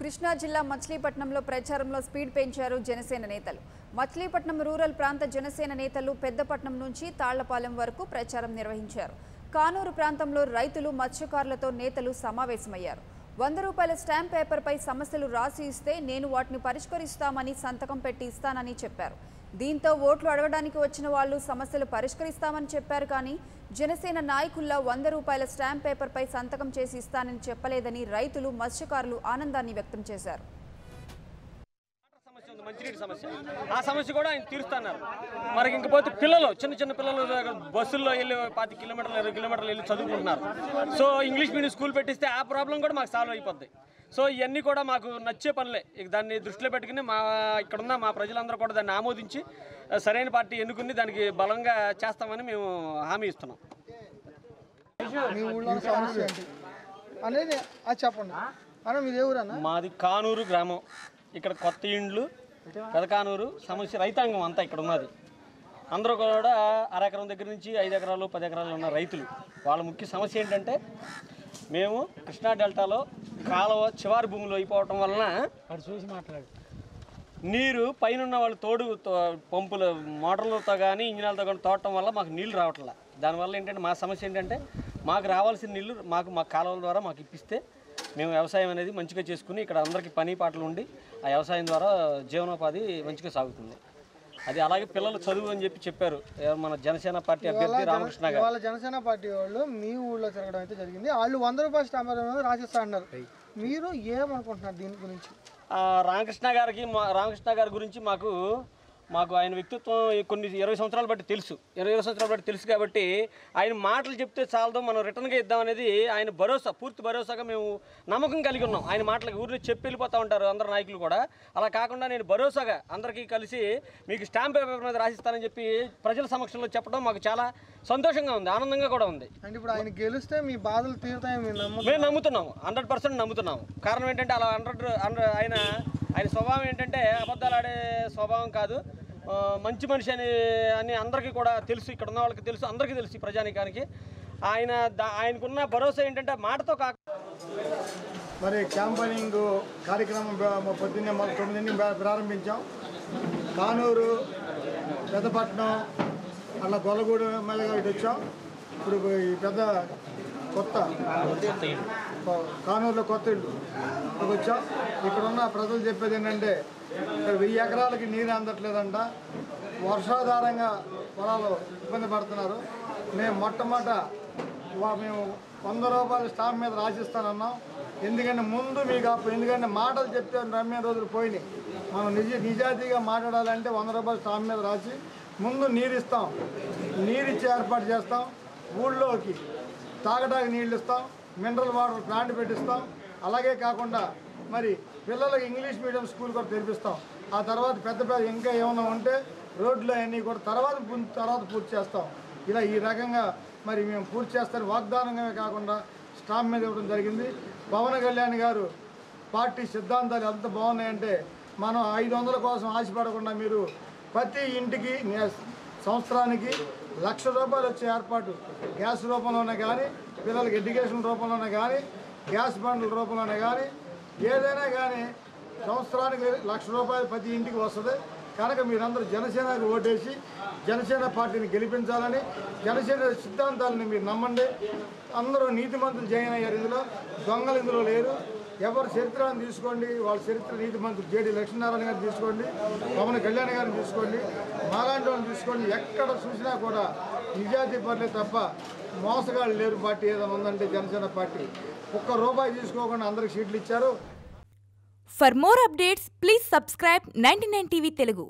కృష్ణా జిల్లా మచిలీపట్నంలో ప్రచారంలో స్పీడ్ పెంచారు జనసేన నేతలు. మచిలీపట్నం రూరల్ ప్రాంత జనసేన నేతలు పెద్దపట్నం నుంచి తాళ్లపాలెం వరకు ప్రచారం నిర్వహించారు. కానూరు ప్రాంతంలో రైతులు మత్స్యకారులతో నేతలు సమావేశమయ్యారు. 100 రూపాయల స్టాంప్ పేపర్పై సమస్యలు రాసి ఇస్తే నేను వాటిని పరిష్కరిస్తామని సంతకం పెట్టి ఇస్తానని చెప్పారు. దీంతో ఓట్లు అడగడానికి వచ్చిన వాళ్ళు సమస్యలు పరిష్కరిస్తామని చెప్పారు. కానీ జనసేన నాయకుల్లా 100 రూపాయల స్టాంప్ పేపర్పై సంతకం చేసి ఇస్తానని చెప్పలేదని రైతులు మత్స్యకారులు ఆనందాన్ని వ్యక్తం చేశారు. ఆ సమస్య కూడా ఆయన తీరుస్తున్నారు. మనకి ఇంకపోతే పిల్లలు చిన్న పిల్లలు బస్సుల్లో వెళ్ళి 10 కిలోమీటర్లు 20 కిలోమీటర్లు వెళ్ళి చదువుకుంటున్నారు. సో ఇంగ్లీష్ మీడియం స్కూల్ పెట్టిస్తే ఆ ప్రాబ్లం కూడా మాకు సాల్వ్ అయిపోద్ది. సో ఇవన్నీ కూడా మాకు నచ్చే పనులే. దాన్ని దృష్టిలో పెట్టుకుని ఇక్కడున్న మా ప్రజలందరూ కూడా దాన్ని ఆమోదించి సరైన పార్టీ ఎన్నుకుని దానికి బలంగా చేస్తామని మేము హామీ ఇస్తున్నాం. మాది కానూరు గ్రామం. ఇక్కడ కొత్త ఇండ్లు పెదకానూరు సమస్య రైతాంగం అంతా ఇక్కడ ఉన్నది. అందరూ కూడా 1/2 ఎకరం దగ్గర నుంచి 5 ఎకరాలు 10 ఎకరాలు ఉన్న రైతులు. వాళ్ళ ముఖ్య సమస్య ఏంటంటే మేము కృష్ణా డెల్టాలో కాలువ చివరి భూములు అయిపోవటం వలన నీరు పైన వాళ్ళు పంపుల మోటార్లతో కానీ ఇంజినాలతో కానీ తోడటం వల్ల మాకు నీళ్ళు రావట్లే. దానివల్ల ఏంటంటే మా సమస్య ఏంటంటే మాకు రావాల్సిన నీళ్ళు మా కాలువల ద్వారా మాకు ఇప్పిస్తే మేము వ్యవసాయం అనేది మంచిగా చేసుకుని ఇక్కడ అందరికీ పని పాటలు ఉండి ఆ వ్యవసాయం ద్వారా జీవనోపాధి మంచిగా సాగుతుంది. అది అలాగే పిల్లలు చదువు అని చెప్పారు మన జనసేన పార్టీ అభ్యర్థి రామకృష్ణ గారు. వాళ్ళ జనసేన పార్టీ వాళ్ళు మీ ఊళ్ళో తిరగడం అయితే జరిగింది. వాళ్ళు 100 రూపాయల స్టాంప్ రాసిస్తా అన్నారు. మీరు ఏమనుకుంటున్నారు దీని గురించి? రామకృష్ణ గారి గురించి మాకు ఆయన వ్యక్తిత్వం కొన్ని 20 సంవత్సరాలు బట్టి తెలుసు. 20 సంవత్సరాలు బట్టి తెలుసు కాబట్టి ఆయన మాటలు చెప్తే చాలదు, మనం రిటర్న్గా ఇద్దామనేది ఆయన పూర్తి భరోసాగా మేము నమ్మకం కలిగి ఉన్నాం. ఆయన మాటలకి ఊరిని చెప్పి వెళ్ళిపోతూ ఉంటారు అందరు నాయకులు కూడా. అలా కాకుండా నేను భరోసాగా అందరికీ కలిసి మీకు స్టాంప్ పేపర్ మీద రాసిస్తానని చెప్పి ప్రజల సమక్షంలో చెప్పడం మాకు చాలా సంతోషంగా ఉంది, ఆనందంగా కూడా ఉంది. అంటే ఇప్పుడు ఆయన గెలిస్తే మీ బాధలు తీరుతాయని మేము నమ్ముతున్నాము, 100% నమ్ముతున్నాము. కారణం ఏంటంటే అలా ఆయన స్వభావం ఏంటంటే అబద్ధాలు ఆడే స్వభావం కాదు, మంచి మనిషి అని అందరికీ కూడా తెలుసు. ఇక్కడ ఉన్న వాళ్ళకి తెలుసు, అందరికీ తెలుసు ఈ ప్రజానికానికి. ఆయనకున్న భరోసా ఏంటంటే మాటతో మరి క్యాంపెయినింగ్ కార్యక్రమం పొద్దున్నే 9 ప్రారంభించాం. కానూరు పెద్దపట్నం అట్లా గొల్లగూడు మీదగా ఇటు వచ్చాం. ఇప్పుడు ఈ కొత్త కానూరులో కొత్త ఇల్లు వచ్చాం. ఇక్కడ ఉన్న ప్రజలు చెప్పేది ఏంటంటే 1000 ఎకరాలకి నీరు అందట్లేదంట, వర్షాధారంగా పొలాలు ఇబ్బంది పడుతున్నారు. మేము మొట్టమొదట మేము 100 రూపాయల స్టాంప్ మీద రాసిస్తానన్నాం. ఎందుకంటే ఎందుకంటే మాటలు చెప్తే రమ్య రోజులు పోయినాయి. మనం నిజాయితీగా మాట్లాడాలంటే 100 రూపాయల స్టాంప్ మీద రాసి ముందు నీరు ఇస్తాం, నీరు ఇచ్చే ఏర్పాటు చేస్తాం. ఊళ్ళోకి తాగడానికి నీళ్ళు ఇస్తాం, మినరల్ వాటర్ ప్లాంట్ పెట్టిస్తాం. అలాగే కాకుండా మరి పిల్లలకి ఇంగ్లీష్ మీడియం స్కూల్ కూడా తెరిపిస్తాం. ఆ తర్వాత పెద్ద ఇంకా ఏమైనా ఉంటే రోడ్లు అన్నీ కూడా తర్వాత పూర్తి చేస్తాం. ఇలా ఈ రకంగా మరి మేము పూర్తి చేస్తాం. వాగ్దానంగా కాకుండా స్టాంప్ మీద ఇవ్వడం జరిగింది. పవన్ కళ్యాణ్ గారు పార్టీ సిద్ధాంతాలు ఎంత బాగున్నాయంటే మనం 500 కోసం ఆశపడకుండా మీరు ప్రతి ఇంటికి సంవత్సరానికి 1,00,000 రూపాయలు వచ్చే ఏర్పాటు గ్యాస్ రూపంలోనే కానీ, పిల్లలకి ఎడ్యుకేషన్ రూపంలోనే కానీ, గ్యాస్ బండ్ల రూపంలోనే కానీ, ఏదైనా కానీ సంవత్సరానికి 1,00,000 రూపాయలు ప్రతి ఇంటికి వస్తుంది. కనుక మీరందరూ జనసేనకు ఓటేసి జనసేన పార్టీని గెలిపించాలని, జనసేన సిద్ధాంతాలని మీరు నమ్మండి. అందరూ నీతిమంతులు జాయిన్ అయ్యారు. ఇందులో దొంగలు ఇందులో లేరు. ఎవరు చరిత్రను తీసుకోండి, వాళ్ళ చరిత్ర నీతిమంతులు జేడీ లక్ష్మీనారాయణ గారిని తీసుకోండి, పవన్ కళ్యాణ్ గారిని తీసుకోండి, మాలాంటి వాళ్ళని తీసుకోండి. ఎక్కడ చూసినా కూడా నిజాయితీ పనులే తప్ప మోసగాళ్ళు లేరు. పార్టీ ఏదైనా ఉందంటే జనసేన పార్టీ. ₹1 తీసుకోకుండా అందరికి సీట్లు ఇచ్చారు. For more updates, please subscribe 99 TV Telugu.